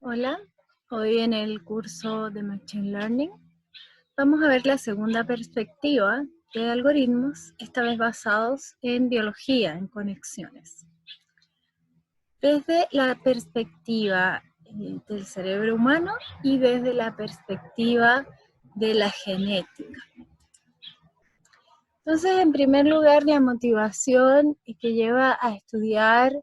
Hola, hoy en el curso de Machine Learning vamos a ver la segunda perspectiva de algoritmos, esta vez basados en biología, en conexiones. Desde la perspectiva del cerebro humano y desde la perspectiva de la genética. Entonces, en primer lugar, la motivación que lleva a estudiar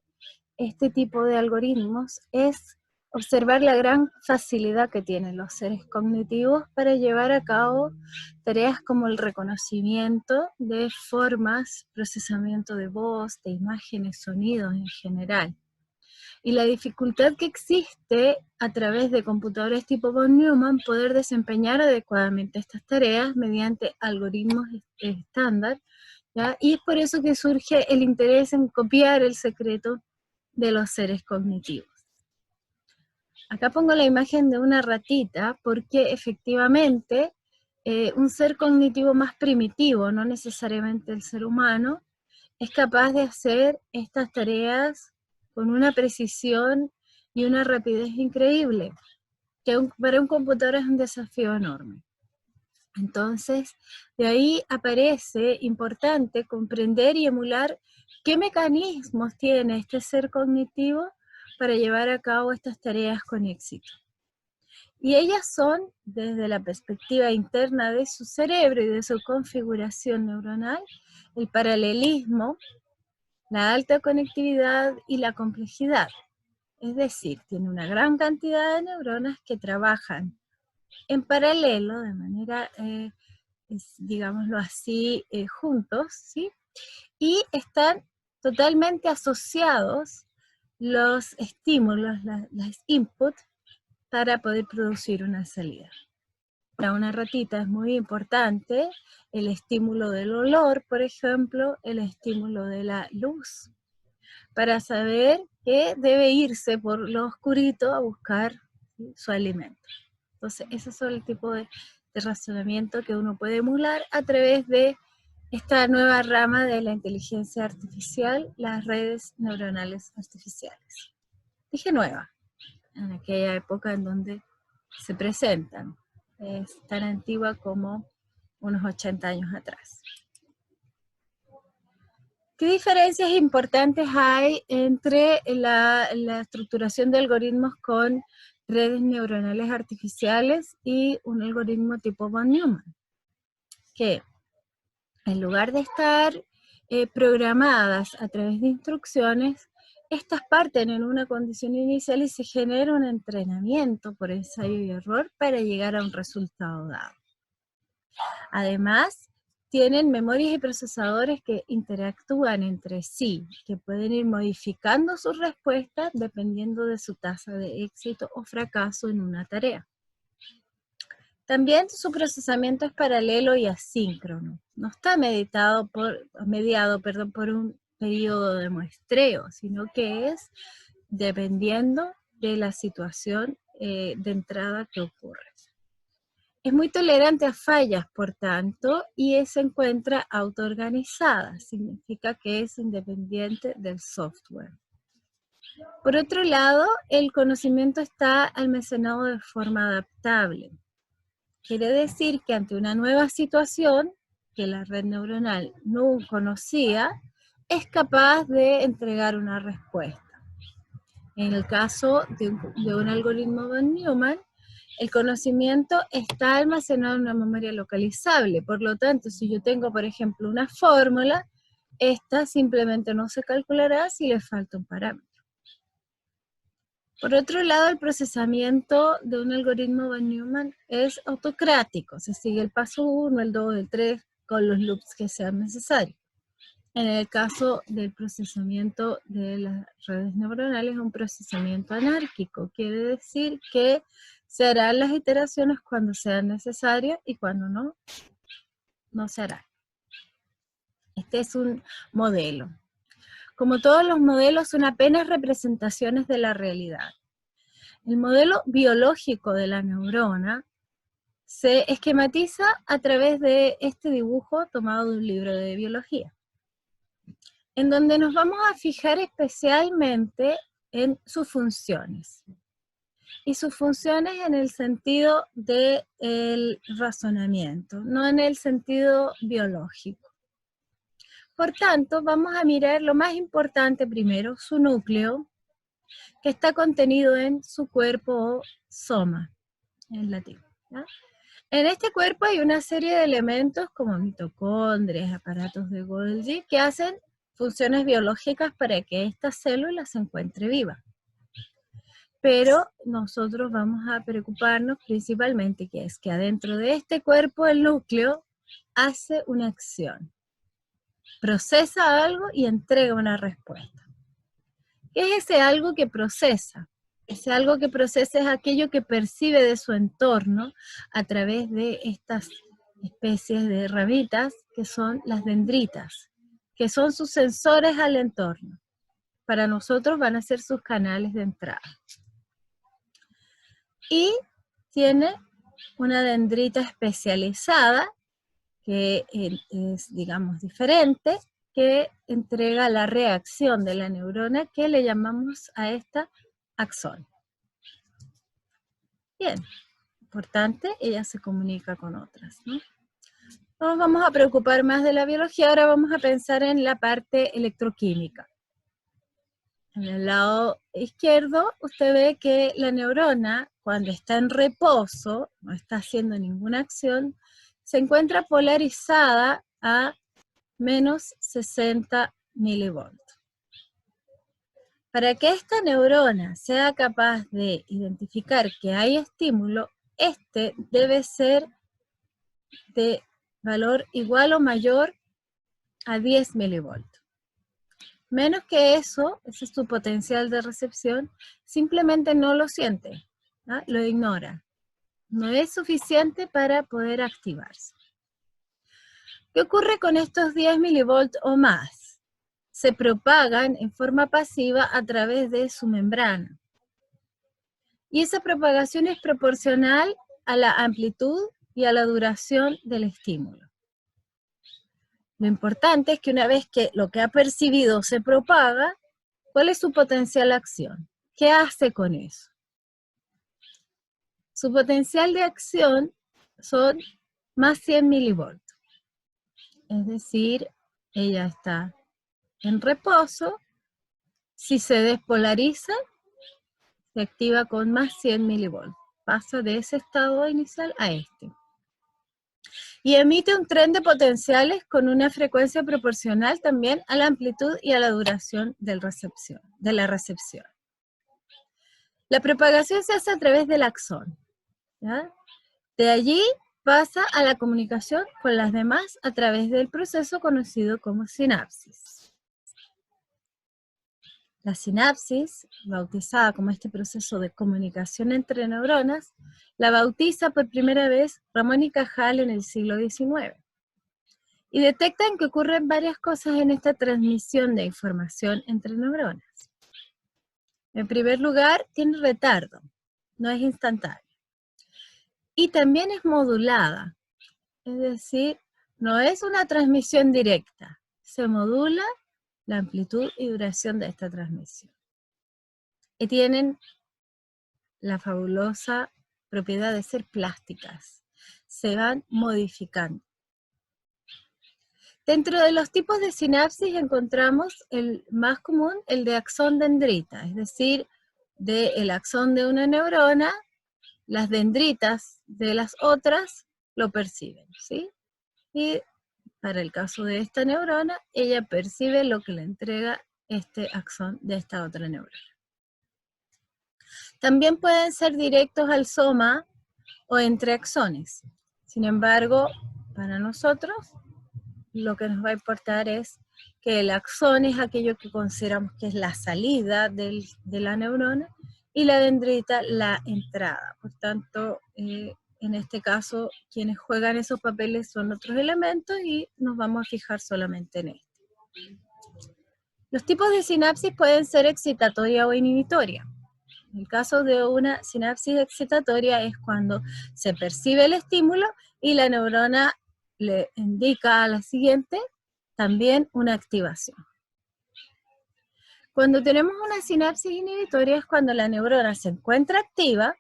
este tipo de algoritmos es observar la gran facilidad que tienen los seres cognitivos para llevar a cabo tareas como el reconocimiento de formas, procesamiento de voz, de imágenes, sonidos en general. Y la dificultad que existe a través de computadores tipo von Neumann poder desempeñar adecuadamente estas tareas mediante algoritmos estándar, ¿ya? Y es por eso que surge el interés en copiar el secreto de los seres cognitivos. Acá pongo la imagen de una ratita porque efectivamente un ser cognitivo más primitivo, no necesariamente el ser humano, es capaz de hacer estas tareas con una precisión y una rapidez increíble, que para un computador es un desafío enorme. Entonces, de ahí aparece importante comprender y emular qué mecanismos tiene este ser cognitivo para llevar a cabo estas tareas con éxito. Y ellas son, desde la perspectiva interna de su cerebro y de su configuración neuronal, el paralelismo, la alta conectividad y la complejidad. Es decir, tiene una gran cantidad de neuronas que trabajan en paralelo, de manera, digámoslo así, juntos, ¿sí? Y están totalmente asociados los estímulos, las inputs, para poder producir una salida. Para una ratita es muy importante el estímulo del olor, por ejemplo, el estímulo de la luz, para saber que debe irse por lo oscurito a buscar, ¿sí?, su alimento. Entonces, ese es el tipo de razonamiento que uno puede emular a través de esta nueva rama de la inteligencia artificial, las redes neuronales artificiales. Dije nueva, en aquella época en donde se presentan. Es tan antigua como unos 80 años atrás. ¿Qué diferencias importantes hay entre la estructuración de algoritmos con redes neuronales artificiales y un algoritmo tipo von Neumann? Que en lugar de estar programadas a través de instrucciones, estas parten en una condición inicial y se genera un entrenamiento por ensayo y error para llegar a un resultado dado. Además, tienen memorias y procesadores que interactúan entre sí, que pueden ir modificando sus respuestas dependiendo de su tasa de éxito o fracaso en una tarea. También su procesamiento es paralelo y asíncrono. No está mediado por un periodo de muestreo, sino que es dependiendo de la situación de entrada que ocurre. Es muy tolerante a fallas, por tanto, y se encuentra autoorganizada. Significa que es independiente del software. Por otro lado, el conocimiento está almacenado de forma adaptable. Quiere decir que ante una nueva situación que la red neuronal no conocía, es capaz de entregar una respuesta. En el caso de un algoritmo von Neumann, el conocimiento está almacenado en una memoria localizable. Por lo tanto, si yo tengo, por ejemplo, una fórmula, esta simplemente no se calculará si le falta un parámetro. Por otro lado, el procesamiento de un algoritmo von Neumann es autocrático. Se sigue el paso 1, el 2, el 3, con los loops que sean necesarios. En el caso del procesamiento de las redes neuronales, es un procesamiento anárquico. Quiere decir que se harán las iteraciones cuando sean necesarias y cuando no, no se harán. Este es un modelo. Como todos los modelos, son apenas representaciones de la realidad. El modelo biológico de la neurona se esquematiza a través de este dibujo tomado de un libro de biología, en donde nos vamos a fijar especialmente en sus funciones. y sus funciones en el sentido del razonamiento, no en el sentido biológico. Por tanto, vamos a mirar lo más importante primero, su núcleo, que está contenido en su cuerpo o soma, en latín, ¿ya? En este cuerpo hay una serie de elementos como mitocondrias, aparatos de Golgi, que hacen funciones biológicas para que esta célula se encuentre viva. Pero nosotros vamos a preocuparnos principalmente que es que adentro de este cuerpo el núcleo hace una acción, procesa algo y entrega una respuesta. ¿Qué es ese algo que procesa? Ese algo que procesa es aquello que percibe de su entorno a través de estas especies de ramitas que son las dendritas, que son sus sensores al entorno. Para nosotros van a ser sus canales de entrada. Y tiene una dendrita especializada que es, digamos, diferente, que entrega la reacción de la neurona que le llamamos a esta axón. Bien, importante, ella se comunica con otras, ¿no? No nos vamos a preocupar más de la biología, ahora vamos a pensar en la parte electroquímica. En el lado izquierdo, usted ve que la neurona, cuando está en reposo, no está haciendo ninguna acción, se encuentra polarizada a menos 60 milivoltios. Para que esta neurona sea capaz de identificar que hay estímulo, este debe ser de valor igual o mayor a 10 milivoltios. Menos que eso, ese es su potencial de recepción, simplemente no lo siente, ¿no? Lo ignora. No es suficiente para poder activarse. ¿Qué ocurre con estos 10 milivoltios o más? Se propagan en forma pasiva a través de su membrana. Y esa propagación es proporcional a la amplitud y a la duración del estímulo. Lo importante es que una vez que lo que ha percibido se propaga, ¿cuál es su potencial de acción? ¿Qué hace con eso? Su potencial de acción son más 100 milivoltios. Es decir, ella está en reposo. Si se despolariza, se activa con más 100 milivoltios. Pasa de ese estado inicial a este. Y emite un tren de potenciales con una frecuencia proporcional también a la amplitud y a la duración de la recepción. La propagación se hace a través del axón, ¿ya? De allí pasa a la comunicación con las demás a través del proceso conocido como sinapsis. La sinapsis, bautizada como este proceso de comunicación entre neuronas, la bautiza por primera vez Ramón y Cajal en el siglo XIX. Y detectan que ocurren varias cosas en esta transmisión de información entre neuronas. En primer lugar, tiene retardo, no es instantáneo. Y también es modulada, es decir, no es una transmisión directa, se modula la amplitud y duración de esta transmisión. Y tienen la fabulosa propiedad de ser plásticas, se van modificando. Dentro de los tipos de sinapsis encontramos el más común, el de axón dendrita, es decir, del axón de una neurona, las dendritas de las otras lo perciben, ¿sí? Y para el caso de esta neurona, ella percibe lo que le entrega este axón de esta otra neurona. También pueden ser directos al soma o entre axones. Sin embargo, para nosotros, lo que nos va a importar es que el axón es aquello que consideramos que es la salida de la neurona y la dendrita la entrada. Por tanto, en este caso, quienes juegan esos papeles son otros elementos y nos vamos a fijar solamente en este. Los tipos de sinapsis pueden ser excitatoria o inhibitoria. En el caso de una sinapsis excitatoria es cuando se percibe el estímulo y la neurona le indica a la siguiente también una activación. Cuando tenemos una sinapsis inhibitoria es cuando la neurona se encuentra activa,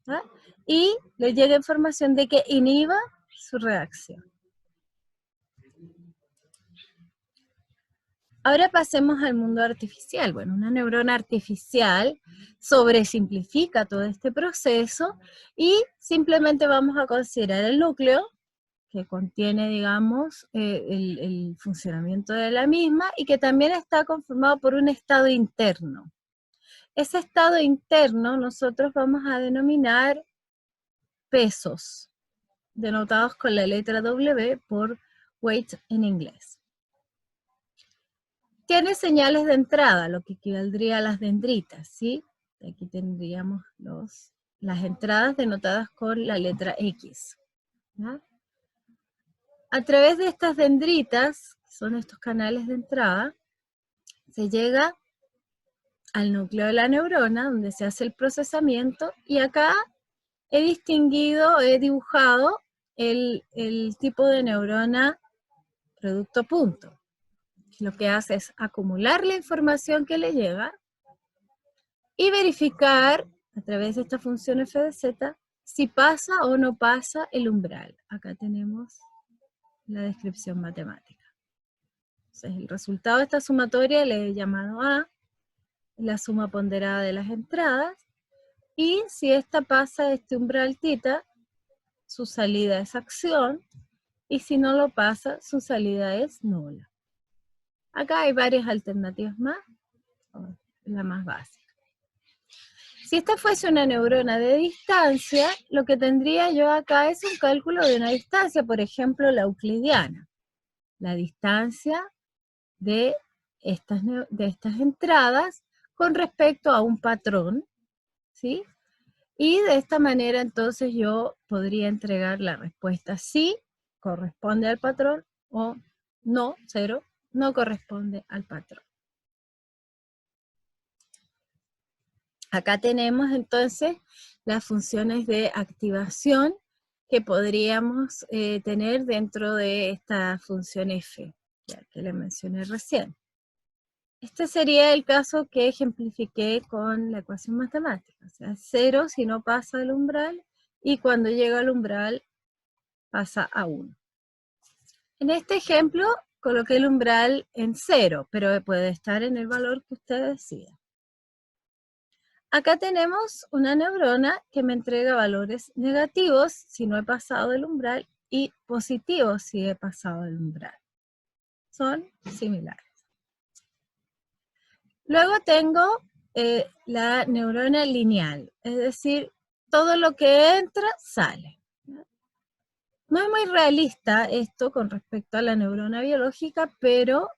¿ah? Y le llega información de que inhiba su reacción. Ahora pasemos al mundo artificial. Bueno, una neurona artificial sobresimplifica todo este proceso y simplemente vamos a considerar el núcleo, que contiene, digamos, el funcionamiento de la misma y que también está conformado por un estado interno. Ese estado interno nosotros vamos a denominar pesos, denotados con la letra W por weight en inglés. Tiene señales de entrada, lo que equivaldría a las dendritas, ¿sí? Aquí tendríamos las entradas denotadas con la letra X, ¿ya? A través de estas dendritas, que son estos canales de entrada, se llega al núcleo de la neurona, donde se hace el procesamiento, y acá he dibujado el tipo de neurona producto punto. Lo que hace es acumular la información que le llega y verificar a través de esta función f de z si pasa o no pasa el umbral. Acá tenemos la descripción matemática. Entonces, el resultado de esta sumatoria le he llamado A, la suma ponderada de las entradas, y si esta pasa este umbral θ, su salida es acción, y si no lo pasa, su salida es nula. Acá hay varias alternativas más, la más básica. Si esta fuese una neurona de distancia, lo que tendría yo acá es un cálculo de una distancia, por ejemplo, la euclidiana. La distancia de estas entradas con respecto a un patrón, ¿sí? Y de esta manera entonces yo podría entregar la respuesta sí, corresponde al patrón, o no, 0, no corresponde al patrón. Acá tenemos entonces las funciones de activación que podríamos tener dentro de esta función f, ya que le mencioné recién. Este sería el caso que ejemplifiqué con la ecuación matemática, o sea, 0 si no pasa el umbral, y cuando llega al umbral pasa a 1. En este ejemplo coloqué el umbral en 0, pero puede estar en el valor que usted decida. Acá tenemos una neurona que me entrega valores negativos si no he pasado el umbral y positivos si he pasado el umbral. Son similares. Luego tengo la neurona lineal, es decir, todo lo que entra, sale. No es muy realista esto con respecto a la neurona biológica, pero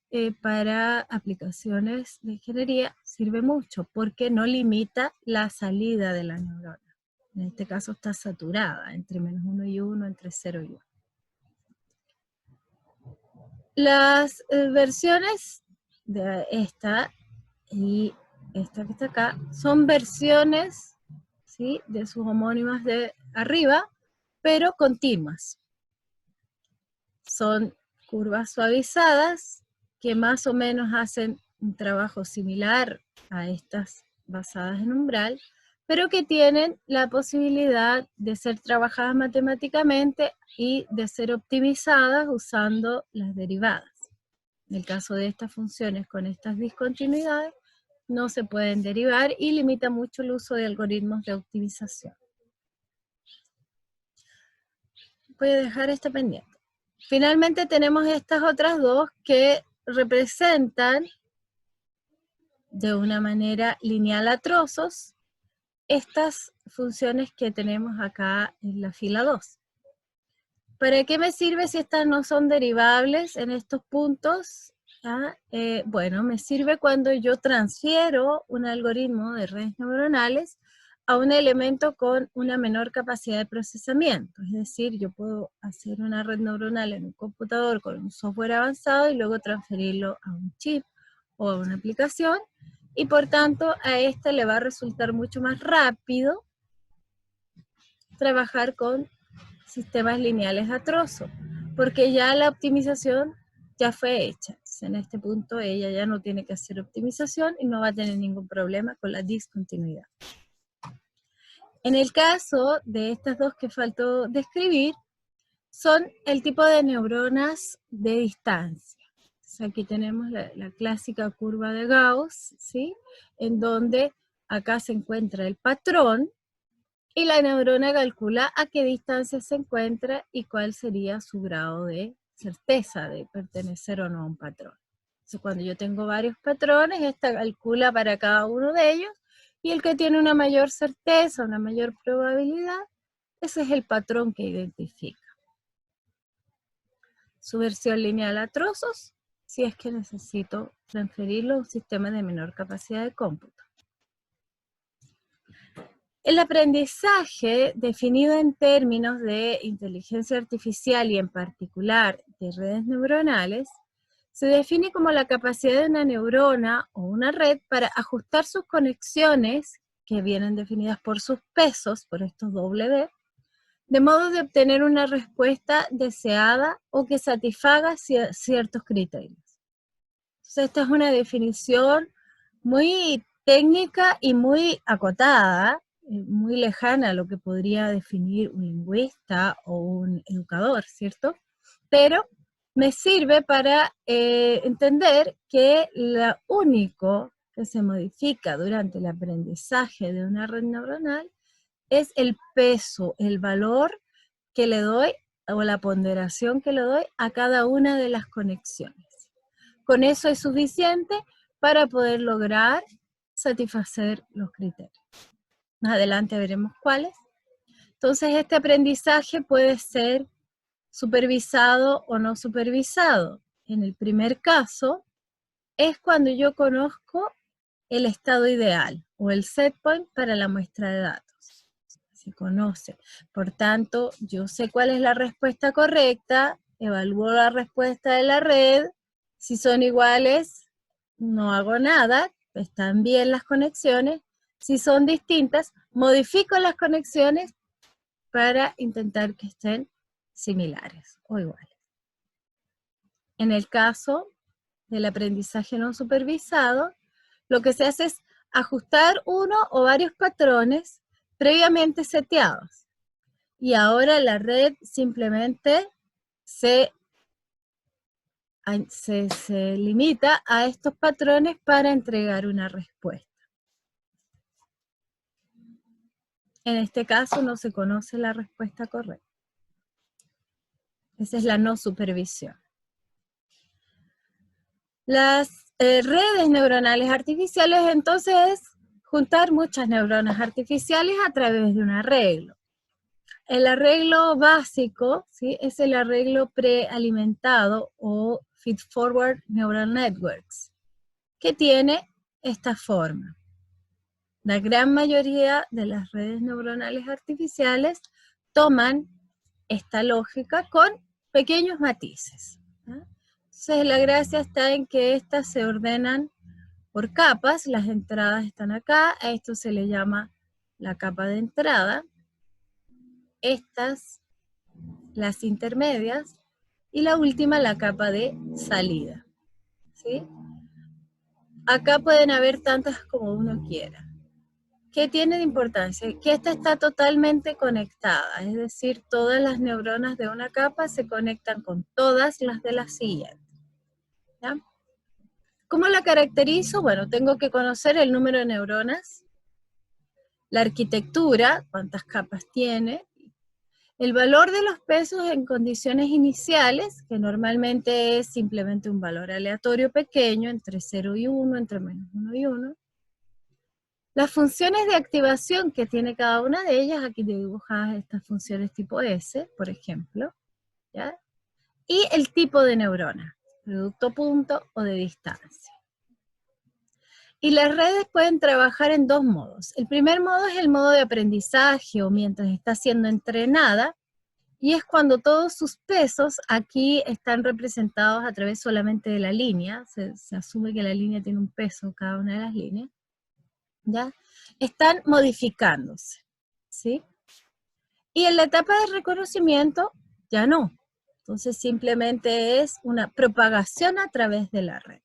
para aplicaciones de ingeniería sirve mucho porque no limita la salida de la neurona. En este caso está saturada, entre -1 y 1, entre 0 y 1. Las versiones de esta y esta que está acá son versiones, ¿sí?, de sus homónimas de arriba, pero continuas. Son curvas suavizadas que más o menos hacen un trabajo similar a estas basadas en umbral, pero que tienen la posibilidad de ser trabajadas matemáticamente y de ser optimizadas usando las derivadas. En el caso de estas funciones con estas discontinuidades, no se pueden derivar y limita mucho el uso de algoritmos de optimización. Voy a dejar esta pendiente. Finalmente tenemos estas otras dos que representan de una manera lineal a trozos estas funciones que tenemos acá en la fila 2. ¿Para qué me sirve si estas no son derivables en estos puntos? Bueno, me sirve cuando yo transfiero un algoritmo de redes neuronales a un elemento con una menor capacidad de procesamiento. Es decir, yo puedo hacer una red neuronal en un computador con un software avanzado y luego transferirlo a un chip o a una aplicación, y por tanto a esta le va a resultar mucho más rápido trabajar con sistemas lineales a trozo, porque ya la optimización ya fue hecha. Entonces, en este punto ella ya no tiene que hacer optimización y no va a tener ningún problema con la discontinuidad. En el caso de estas dos que faltó describir, son el tipo de neuronas de distancia. Entonces, aquí tenemos la clásica curva de Gauss, ¿sí? En donde acá se encuentra el patrón y la neurona calcula a qué distancia se encuentra y cuál sería su grado de certeza de pertenecer o no a un patrón. Entonces, cuando yo tengo varios patrones, esta calcula para cada uno de ellos, y el que tiene una mayor certeza, una mayor probabilidad, ese es el patrón que identifica. Su versión lineal a trozos, si es que necesito transferirlo a un sistema de menor capacidad de cómputo. El aprendizaje, definido en términos de inteligencia artificial y en particular de redes neuronales, se define como la capacidad de una neurona o una red para ajustar sus conexiones, que vienen definidas por sus pesos, por estos W, de modo de obtener una respuesta deseada o que satisfaga ciertos criterios. Entonces, esta es una definición muy técnica y muy acotada, muy lejana a lo que podría definir un lingüista o un educador, ¿cierto? Pero me sirve para entender que lo único que se modifica durante el aprendizaje de una red neuronal es el peso, el valor que le doy o la ponderación que le doy a cada una de las conexiones. Con eso es suficiente para poder lograr satisfacer los criterios. Más adelante veremos cuáles. Entonces, este aprendizaje puede ser supervisado o no supervisado. En el primer caso, es cuando yo conozco el estado ideal o el set point para la muestra de datos. Se conoce. Por tanto, yo sé cuál es la respuesta correcta, evalúo la respuesta de la red. Si son iguales, no hago nada, están bien las conexiones. Si son distintas, modifico las conexiones para intentar que estén similares o iguales. En el caso del aprendizaje no supervisado, lo que se hace es ajustar uno o varios patrones previamente seteados. Y ahora la red simplemente se limita a estos patrones para entregar una respuesta. En este caso no se conoce la respuesta correcta. Esa es la no supervisión. Las redes neuronales artificiales entonces es juntar muchas neuronas artificiales a través de un arreglo. El arreglo básico, ¿sí?, es el arreglo prealimentado o feed-forward neural networks, que tiene esta forma. La gran mayoría de las redes neuronales artificiales toman esta lógica con pequeños matices, ¿no? Entonces la gracia está en que estas se ordenan por capas, las entradas están acá, a esto se le llama la capa de entrada, estas las intermedias y la última la capa de salida, ¿sí? Acá pueden haber tantas como uno quiera. ¿Qué tiene de importancia? Que esta está totalmente conectada, es decir, todas las neuronas de una capa se conectan con todas las de la siguiente, ¿ya? ¿Cómo la caracterizo? Bueno, tengo que conocer el número de neuronas, la arquitectura, cuántas capas tiene, el valor de los pesos en condiciones iniciales, que normalmente es simplemente un valor aleatorio pequeño, entre 0 y 1, entre menos 1 y 1. Las funciones de activación que tiene cada una de ellas, aquí dibujadas estas funciones tipo S, por ejemplo, ¿ya? Y el tipo de neurona, producto punto o de distancia. Y las redes pueden trabajar en dos modos. El primer modo es el modo de aprendizaje o mientras está siendo entrenada, y es cuando todos sus pesos aquí están representados a través solamente de la línea, se asume que la línea tiene un peso cada una de las líneas, ¿ya? Están modificándose, ¿sí? Y en la etapa de reconocimiento, ya no. Entonces simplemente es una propagación a través de la red.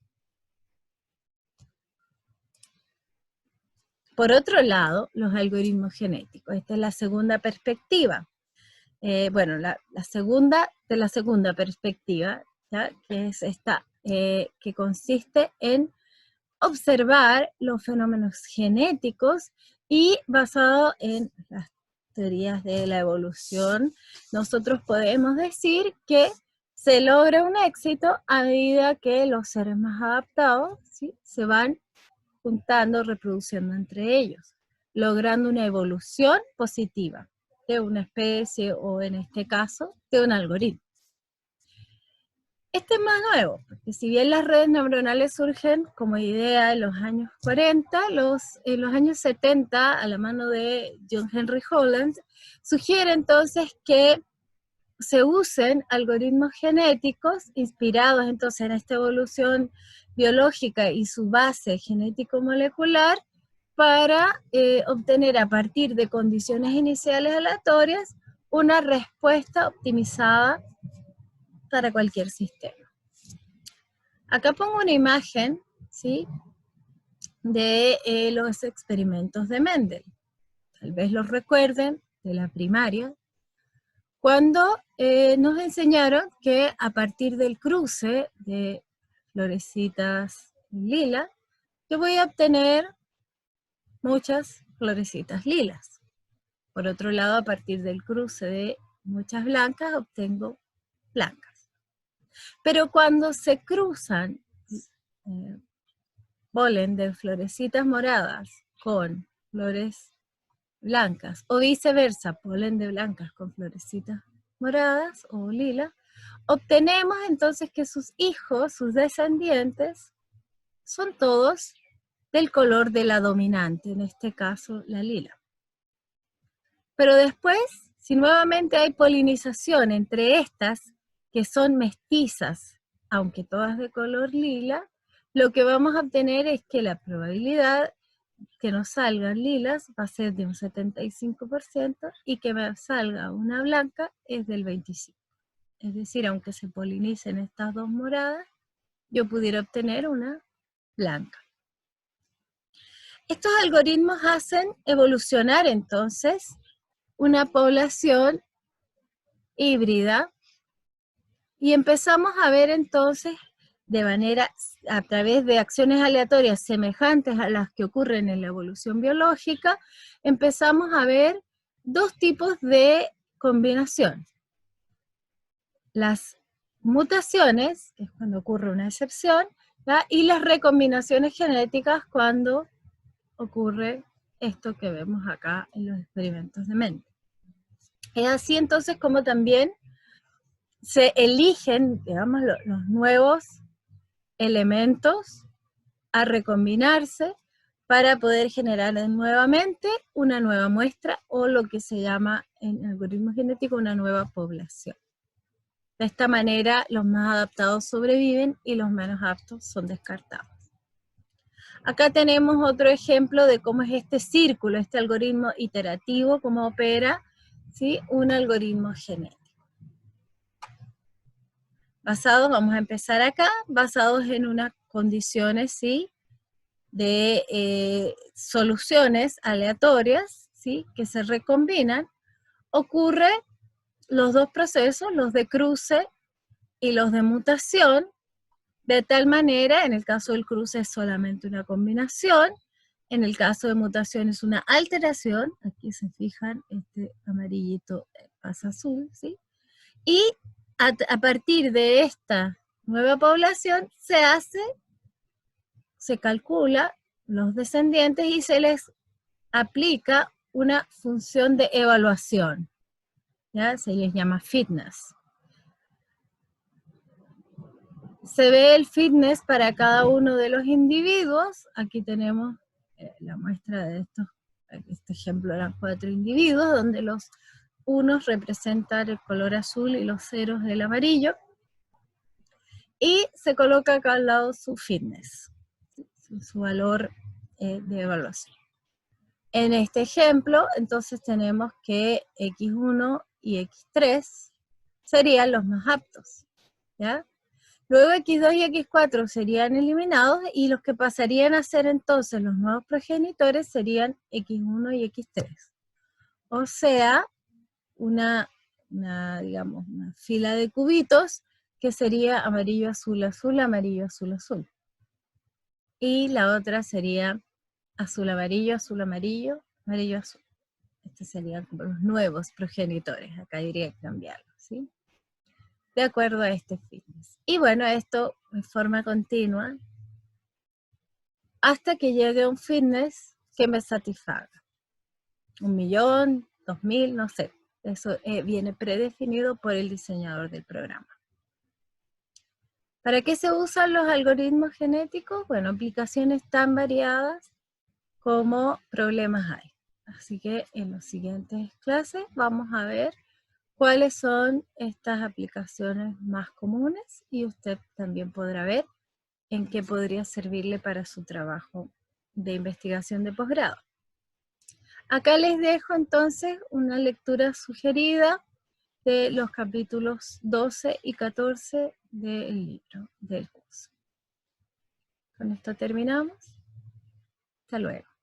Por otro lado, los algoritmos genéticos. Esta es la segunda perspectiva. Bueno, la segunda perspectiva, ¿ya? Que es esta, que consiste en observar los fenómenos genéticos y basado en las teorías de la evolución, nosotros podemos decir que se logra un éxito a medida que los seres más adaptados, ¿sí?, se van juntando, reproduciendo entre ellos, logrando una evolución positiva de una especie o en este caso de un algoritmo. Este es más nuevo, porque si bien las redes neuronales surgen como idea en los años 40, en los años 70, a la mano de John Henry Holland, sugiere entonces que se usen algoritmos genéticos inspirados entonces en esta evolución biológica y su base genético-molecular para obtener a partir de condiciones iniciales aleatorias una respuesta optimizada para cualquier sistema. Acá pongo una imagen, ¿sí?, de los experimentos de Mendel. Tal vez los recuerden de la primaria, cuando nos enseñaron que a partir del cruce de florecitas lila, yo voy a obtener muchas florecitas lilas. Por otro lado, a partir del cruce de muchas blancas, obtengo blancas. Pero cuando se cruzan polen de florecitas moradas con flores blancas, o viceversa, polen de blancas con florecitas moradas o lila, obtenemos entonces que sus hijos, sus descendientes, son todos del color de la dominante, en este caso la lila. Pero después, si nuevamente hay polinización entre estas, que son mestizas, aunque todas de color lila, lo que vamos a obtener es que la probabilidad que nos salgan lilas va a ser de un 75% y que me salga una blanca es del 25%. Es decir, aunque se polinicen estas dos moradas, yo pudiera obtener una blanca. Estos algoritmos hacen evolucionar entonces una población híbrida y empezamos a ver entonces de manera, a través de acciones aleatorias semejantes a las que ocurren en la evolución biológica, empezamos a ver dos tipos de combinación. Las mutaciones, que es cuando ocurre una excepción, ¿verdad?, y las recombinaciones genéticas cuando ocurre esto que vemos acá en los experimentos de Mendel. Es así entonces como también se eligen, digamos, los nuevos elementos a recombinarse para poder generar nuevamente una nueva muestra o lo que se llama en algoritmo genético una nueva población. De esta manera los más adaptados sobreviven y los menos aptos son descartados. Acá tenemos otro ejemplo de cómo es este círculo, este algoritmo iterativo, cómo opera, ¿sí?, un algoritmo genético. Vamos a empezar acá, basados en unas condiciones, ¿sí?, de soluciones aleatorias, ¿sí?, que se recombinan. Ocurre los dos procesos, los de cruce y los de mutación, de tal manera, en el caso del cruce es solamente una combinación, en el caso de mutación es una alteración, aquí se fijan, este amarillito pasa azul, ¿sí?, y a partir de esta nueva población se calcula los descendientes y se les aplica una función de evaluación, ¿ya? Se les llama fitness. Se ve el fitness para cada uno de los individuos. Aquí tenemos la muestra de este ejemplo eran 4 individuos, donde los unos representan el color azul y los ceros el amarillo, y se coloca acá al lado su fitness, su valor de evaluación. En este ejemplo, entonces tenemos que X1 y X3 serían los más aptos, ¿ya? Luego X2 y X4 serían eliminados y los que pasarían a ser entonces los nuevos progenitores serían X1 y X3. O sea, digamos, una fila de cubitos que sería amarillo, azul, azul, amarillo, azul, azul. Y la otra sería azul, amarillo, azul, amarillo, amarillo, azul. Estos serían como los nuevos progenitores. Acá diría que cambiarlo, ¿sí? De acuerdo a este fitness. Y bueno, esto en forma continua hasta que llegue a un fitness que me satisfaga. 1.000.000, 2.000, no sé. Eso viene predefinido por el diseñador del programa. ¿Para qué se usan los algoritmos genéticos? Bueno, aplicaciones tan variadas como problemas hay. Así que en las siguientes clases vamos a ver cuáles son estas aplicaciones más comunes y usted también podrá ver en qué podría servirle para su trabajo de investigación de posgrado. Acá les dejo entonces una lectura sugerida de los capítulos 12 y 14 del libro del curso. Con esto terminamos. Hasta luego.